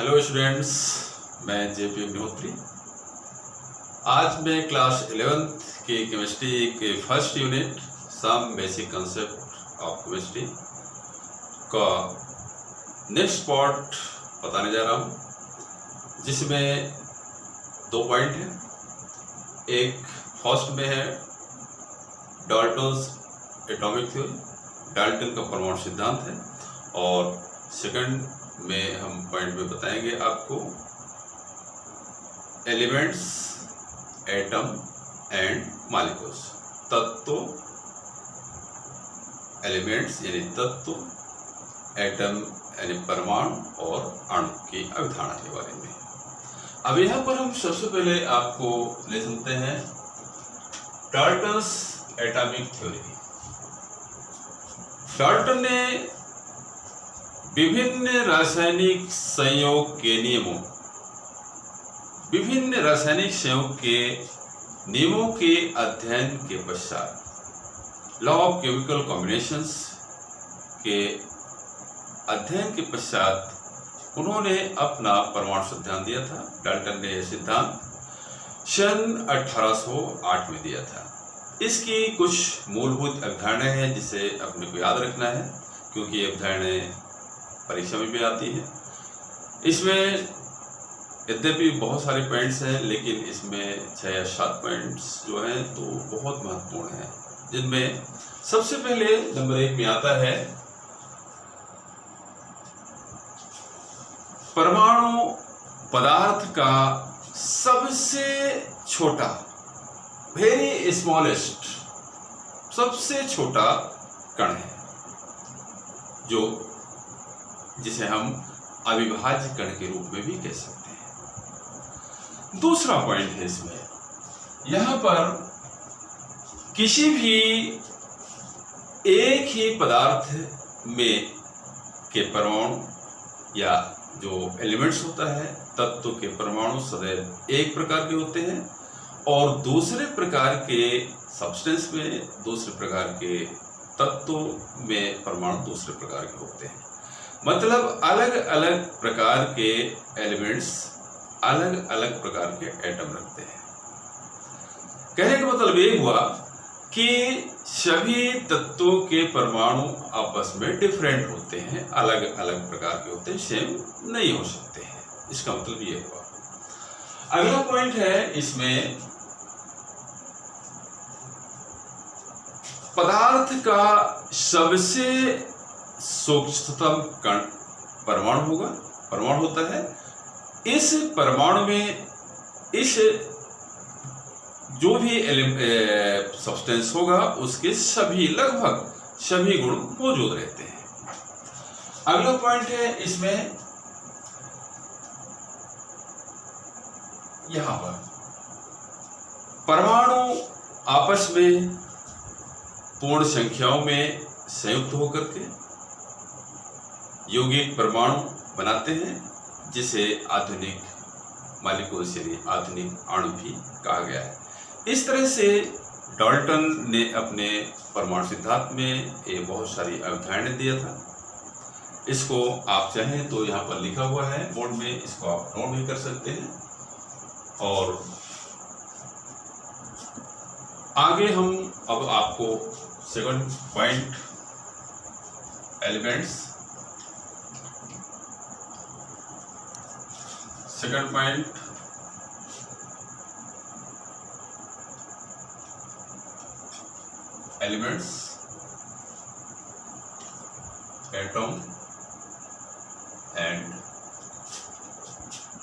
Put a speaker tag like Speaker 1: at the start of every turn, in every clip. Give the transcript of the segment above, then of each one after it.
Speaker 1: Hello students, मैं JP Agnihotri. आज मैं क्लास 11th की केमिस्ट्री के first unit some basic concept of chemistry का नेक्स्ट पार्ट बताने जा रहा हूँ, जिसमें 2 पॉइंट हैं। एक फर्स्ट में है डाल्टन्स एटॉमिक थ्योरी, डाल्टन का परमाणु सिद्धांत है, और सेकंड में हम पॉइंट में बताएंगे आपको एलिमेंट्स, एटम एंड मॉलिक्यूल्स। तत्व, एलिमेंट्स यानी तत्व, एटम यानी परमाणु और अणु की अवधारणा के बारे में। अब यहाँ पर हम सबसे पहले आपको ले सुनते हैं डाल्टन्स एटॉमिक थ्योरी। डाल्टन ने विभिन्न रासायनिक संयोग के नियमों, विभिन्न रासायनिक संयोग के नियमों के अध्ययन के पश्चात, लॉ ऑफ केमिकल कॉम्बिनेशंस के अध्ययन के पश्चात उन्होंने अपना परमाणु सिद्धांत दिया था। डाल्टन ने यह सिद्धांत सन 1808 में दिया था। इसकी कुछ मूलभूत अवधारणाएं हैं जिसे अपने को याद रखना है, क्योंकि ये अवधारणाएं परीक्षा में भी आती है। इसमें यद्यपि बहुत सारे पॉइंट्स हैं, लेकिन इसमें 6 या 7 पॉइंट्स जो हैं तो बहुत महत्वपूर्ण हैं, जिनमें सबसे पहले नंबर 1 में आता है परमाणु पदार्थ का सबसे छोटा, वेरी स्मॉलेस्ट, सबसे छोटा कण है, जिसे हम अविभाज्य कण के रूप में भी कह सकते हैं। दूसरा पॉइंट है इसमें, यहां पर किसी भी एक ही पदार्थ में के परमाणु या जो एलिमेंट्स होता है, तत्व के परमाणु सदैव एक प्रकार के होते हैं, और दूसरे प्रकार के सब्सटेंस में, दूसरे प्रकार के तत्व में परमाणु दूसरे प्रकार के होते हैं। मतलब अलग अलग प्रकार के एलिमेंट्स अलग अलग प्रकार के एटम रखते हैं। कहने का मतलब ये हुआ कि सभी तत्वों के परमाणु आपस में डिफरेंट होते हैं, अलग अलग प्रकार के होते हैं, सेम नहीं हो सकते हैं। इसका मतलब ये हुआ। अगला पॉइंट है इसमें, पदार्थ का सबसे सूक्ष्मतम कण परमाणु होगा, परमाणु होता है। इस परमाणु में इस जो भी सब्सटेंस होगा उसके सभी, लगभग सभी गुण मौजूद रहते हैं। अगला पॉइंट है इसमें, यहां पर परमाणु आपस में पूर्ण संख्याओं में संयुक्त होकर के यौगिक परमाणु बनाते हैं, जिसे आधुनिक मॉलिक्यूल्स यानी आधुनिक अणु भी कहा गया है। इस तरह से डाल्टन ने अपने परमाणु सिद्धांत में ये बहुत सारी अवधारणाएं दिया था। इसको आप चाहें तो यहाँ पर लिखा हुआ है बोर्ड में, इसको आप नोट भी कर सकते हैं। और आगे हम अब आपको second point, elements, second point elements, atom and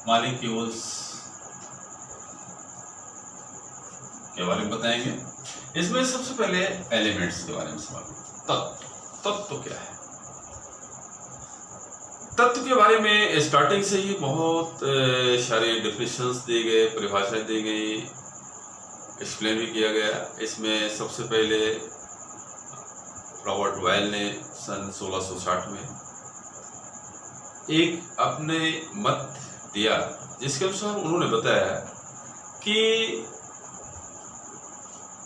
Speaker 1: molecules के बारे में बताएंगे। इसमें सबसे पहले एलिमेंट्स के बारे में समझें। तत्व क्या है? तत्व के बारे में स्टार्टिंग से ही बहुत सारे डेफिनेशंस दिए गए, परिभाषाएं दी गई, एक्सप्लेन भी किया गया। इसमें सबसे पहले रॉबर्ट बॉयल ने सन 1660 में एक अपने मत दिया, जिसके अनुसार उन्होंने बताया कि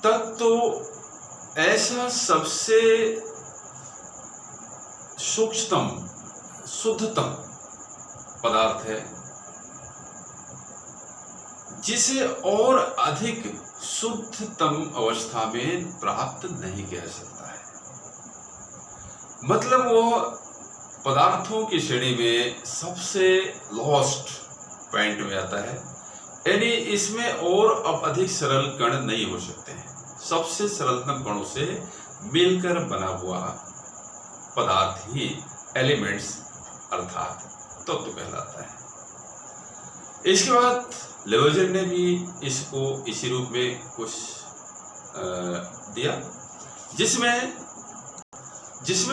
Speaker 1: तत्व ऐसा सबसे सूक्ष्मतम, शुद्धतम पदार्थ है जिसे और अधिक शुद्धतम अवस्था में प्राप्त नहीं किया जा सकता है। मतलब वो पदार्थों की श्रेणी में सबसे लोएस्ट पॉइंट में आता है, यानी इसमें और अब अधिक सरल कण नहीं हो सकते हैं। सबसे सरलतम कणों से मिलकर बना हुआ पदार्थ ही एलिमेंट्स अर्थात तत्व कहलाता है। इसके बाद लेवर्जर ने भी इसको इसी रूप में कुछ दिया, जिसमें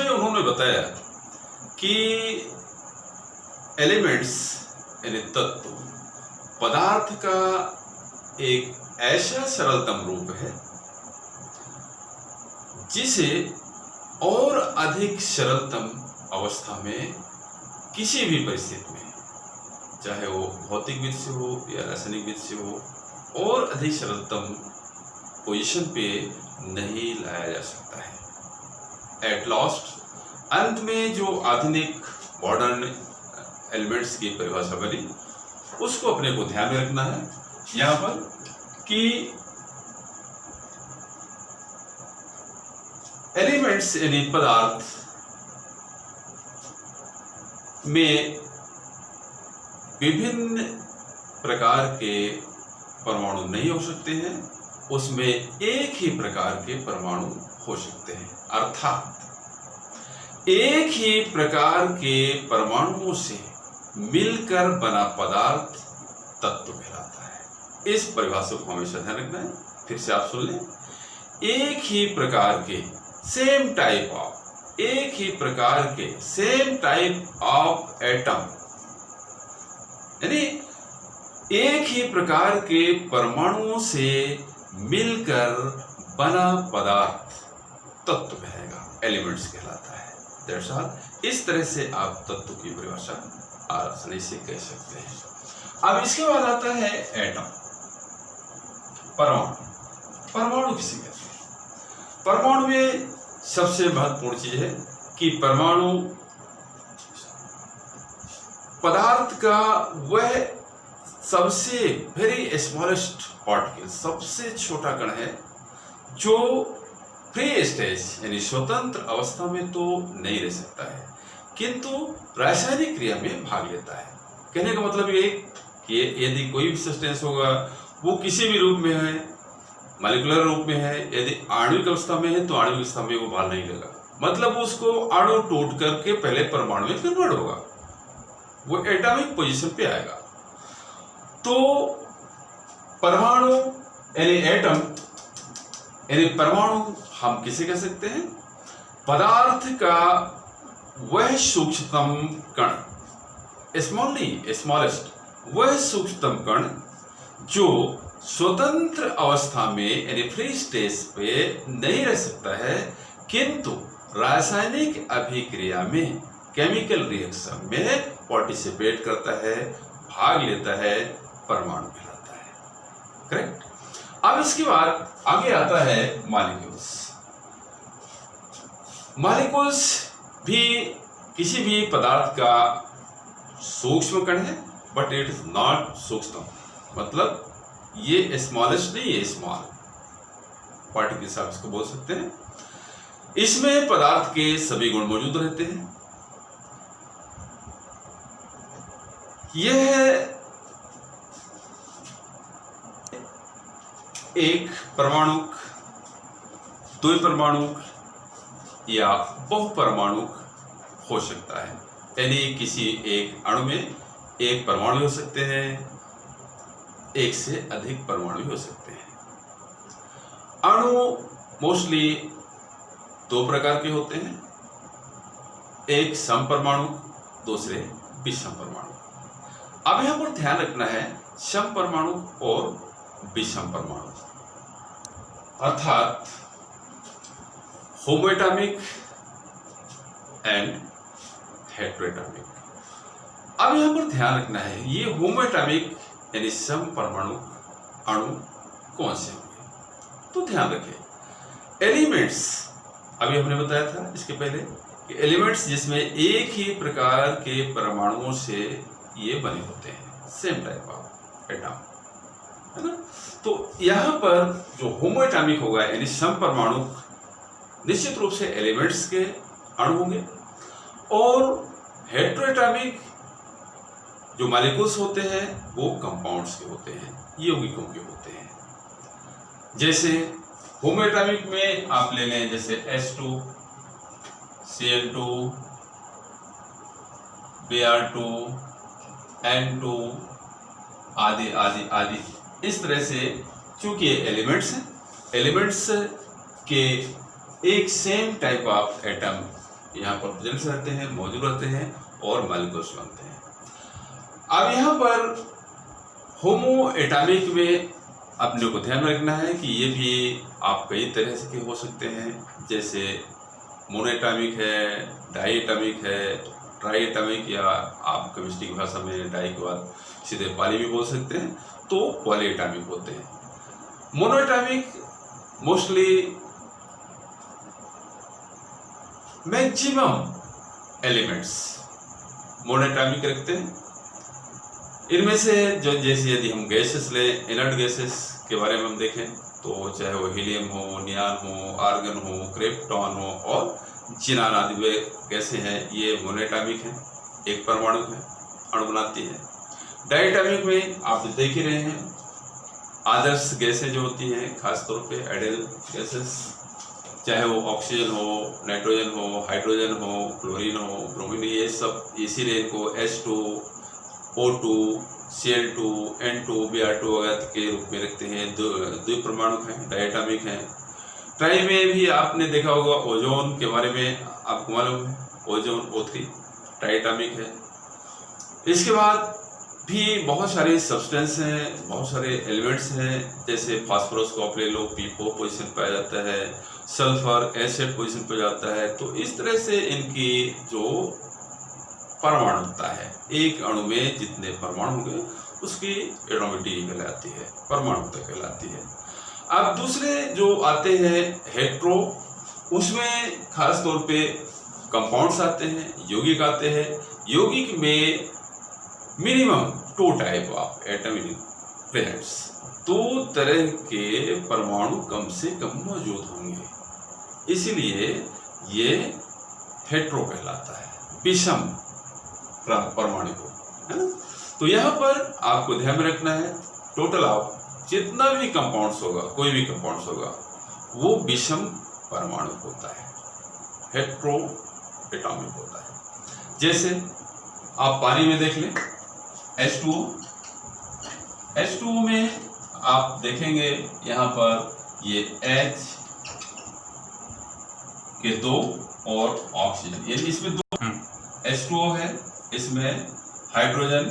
Speaker 1: उन्होंने बताया कि एलिमेंट्स यानी तत्व पदार्थ का एक ऐसा सरलतम रूप है जिसे और अधिक सरलतम अवस्था में किसी भी परिस्थिति में, चाहे वो भौतिक विधि से हो या रासायनिक विधि से हो, और अधिक सरलतम पोजीशन पे नहीं लाया जा सकता है। एट लास्ट अंत में जो आधुनिक मॉडर्न एलिमेंट्स की परिभाषा बनी, उसको अपने को ध्यान में रखना है यहाँ पर कि एलिमेंट्स यानी पदार्थ में विभिन्न प्रकार के परमाणु नहीं हो सकते हैं, उसमें एक ही प्रकार के परमाणु हो सकते हैं। अर्थात एक ही प्रकार के परमाणुओं से मिलकर बना पदार्थ तत्व कहलाता है। इस परिभाषा को हमेशा ध्यान रखना है। फिर से आप सुन लें, एक ही प्रकार के सेम टाइप ऑफ एटम, यानी एक ही प्रकार के परमाणुओं से मिलकर बना पदार्थ तत्व कहेगा, एलिमेंट्स कहलाता है। That's all. इस तरह से आप तत्व की परिभाषा आसानी से कह सकते हैं। अब इसके बाद आता है एटम, परमाणु। परमाणु किसे कहते हैं? परमाणु में सबसे महत्वपूर्ण चीज है कि परमाणु पदार्थ का वह सबसे वेरी स्मॉलेस्ट पार्टिकल, सबसे छोटा कण है जो फ्री स्टेज यानी स्वतंत्र अवस्था में तो नहीं रह सकता है, किंतु रासायनिक क्रिया में भाग लेता है। कहने का मतलब ये कि यदि कोई भी सब्सटेंस होगा वो किसी भी रूप में है, मॉलिक्यूलर रूप में है, यदि आणविक अवस्था में है तो आणविक अवस्था में वो भाग नहीं लेगा, मतलब उसको अणु टूट करके पहले परमाणु में कन्वर्ट होगा, वो एटॉमिक पोजीशन पे आएगा। तो परमाणु यानी एटम यानी परमाणु हम किसे कह सकते हैं? पदार्थ का वह सूक्ष्मतम कण, स्मॉल नहीं स्मॉलेस्ट, वह सूक्ष्मतम कण जो स्वतंत्र अवस्था में यानी फ्री स्टेज पे नहीं रह सकता है, किंतु रासायनिक अभिक्रिया में, केमिकल रिएक्शन में पार्टिसिपेट करता है, भाग लेता है, परमाणु कहलाता है। करेक्ट। अब इसके बाद आगे आता है मॉलिक्यूल्स। मॉलिक्यूल्स भी किसी भी पदार्थ का सूक्ष्म कण है, बट इट इज नॉट सूक्ष्म, मतलब ये स्मॉलेस्ट नहीं है, स्मॉल पार्टिकल्स आप इसको बोल सकते हैं। इसमें पदार्थ के सभी गुण मौजूद रहते हैं। यह एक परमाणुक, द्विपरमाणुक या बहुपरमाणुक हो सकता है, यानी किसी एक अणु में एक परमाणु हो सकते हैं, एक से अधिक परमाणु हो सकते हैं। अणु मोस्टली दो प्रकार के होते हैं, एक समपरमाणु, दूसरे विषम परमाणु। अब यहां पर ध्यान रखना है समपरमाणु और विषम परमाणु, अर्थात होमोएटॉमिक एंड हेटेरोएटॉमिक। अब यहां पर ध्यान रखना है ये होमोएटॉमिक यानी समपरमाणु अणु कौन से होंगे, तो ध्यान रखें एलिमेंट्स, अभी हमने बताया था इसके पहले कि एलिमेंट्स जिसमें एक ही प्रकार के परमाणुओं से ये बने होते हैं, सेम टाइप ऑफ एटम, है ना। तो यहाँ पर जो होमोएटॉमिक होगा यानी समपरमाणु निश्चित रूप से एलिमेंट्स के अणु होंगे, और हेटेरोएटॉमिक जो मॉलिक्यूल्स होते हैं वो कंपाउंड्स के होते हैं, यौगिकों के होते हैं। जैसे होमोएटॉमिक में आप ले लें जैसे H2, Cl2, Br2, N2 आदि आदि आदि। इस तरह से चूंकि ये एलिमेंट्स हैं, एलिमेंट्स के एक सेम टाइप ऑफ एटम यहाँ पर प्रेजेंट रहते हैं, मौजूद रहते हैं और मॉलिक्यूल्स बनते हैं। अब यहाँ पर होमोएटॉमिक में अपने को ध्यान में रखना है कि ये भी आप कई तरह से के हो सकते हैं, जैसे मोनोएटॉमिक है, डाईएटॉमिक है, ट्राईएटॉमिक, या आप केमिस्ट्री की भाषा में डाई के बाद सीधे पॉली भी बोल सकते हैं, तो पॉलीएटॉमिक होते हैं। Monoatomic mostly maximum elements monoatomic रखते हैं। इनमें से जो जैसे यदि हम गैसेस लें, इनर्ट गैसेस के बारे में हम देखें तो चाहे वो हीलियम हो, नियॉन हो, आर्गन हो, क्रिप्टॉन हो और जिनान आदि वे गैसें हैं, ये मोनोएटॉमिक हैं, एक परमाणु है, अणु बनाती है। डाईएटॉमिक में आप देख ही रहे हैं, आदर्श गैसें जो होती हैं, खासतौर पे आइडियल गैसेस, चाहे वो ऑक्सीजन हो, नाइट्रोजन हो, हाइड्रोजन हो, क्लोरीन हो, ब्रोमीन, ये सब, इसीलिए इनको H2, O2, Cl2, N2, Br2 वगैरह के रूप में रखते हैं। द्विपरमाणु हैं, डायटॉमिक हैं। ट्राई में भी आपने देखा होगा, ओजोन के बारे में आपको मालूम है, ओजोन O3 डायटॉमिक है। इसके बाद भी बहुत सारे सब्सटेंस हैं, बहुत सारे एलिमेंट्स हैं, जैसे फास्फोरस को आप ले लो, P4 पोजीशन पाया जाता है, सल्फर एसिड पोजीशन पर जाता है। तो इस तरह से इनकी जो परमाणुता है, एक अणु में जितने परमाणु होंगे उसकी एटॉमिसिटी कहलाती है, परमाणुता कहलाती है। अब दूसरे जो आते हैं हेट्रो, उसमें खास तौर पे कंपाउंड्स आते हैं, यौगिक आते हैं। यौगिक में minimum 2 type of atom in presents, 2 तरह के परमाणु कम से कम मौजूद होंगे, इसलिए ये हेट्रो कहलाता है, विषम परमाणु को, है ना। तो यहाँ पर आपको ध्यान में रखना है, टोटल ऑफ जितना भी कंपाउंड्स होगा, कोई भी कंपाउंड्स होगा, वो विषम परमाणु होता है, हेट्रो एटॉमिक होता है। जैसे आप पानी में देख लें, H2O में आप देखेंगे यहाँ पर ये H के 2 और ऑक्सीजन, यानी इसमें 2 H2O है, इसमें हाइड्रोजन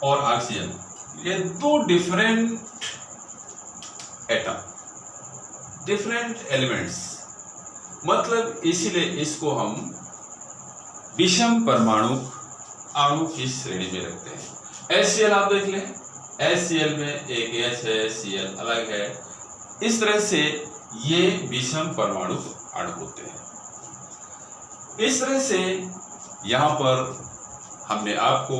Speaker 1: और ऑक्सीजन, ये 2 डिफरेंट एटम, डिफरेंट एलिमेंट्स, मतलब इसीलिए इसको हम विषम परमाणु अणु की श्रेणी में रखते हैं। HCl आप देख लें, HCl में एक H है, Cl अलग है, इस तरह से ये विषम परमाणु अणु होते हैं। इस तरह से यहाँ पर हमने आपको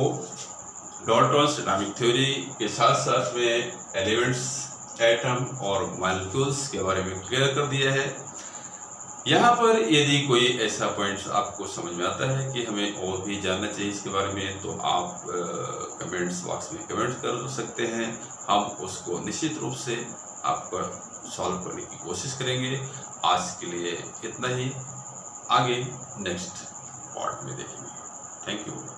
Speaker 1: डाल्टन्स एटॉमिक थ्योरी के साथ साथ में एलिमेंट्स, एटम और मॉलिक्यूल्स के बारे में क्लियर कर दिया है। यहाँ पर यदि कोई ऐसा पॉइंट आपको समझ में आता है कि हमें और भी जानना चाहिए इसके बारे में, तो आप कमेंट्स बॉक्स में कमेंट कर सकते हैं, हम उसको निश्चित रूप से आपका सॉल्व करने की कोशिश करेंगे। आज के लिए इतना ही, आगे नेक्स्ट पार्ट में देखेंगे। Thank you.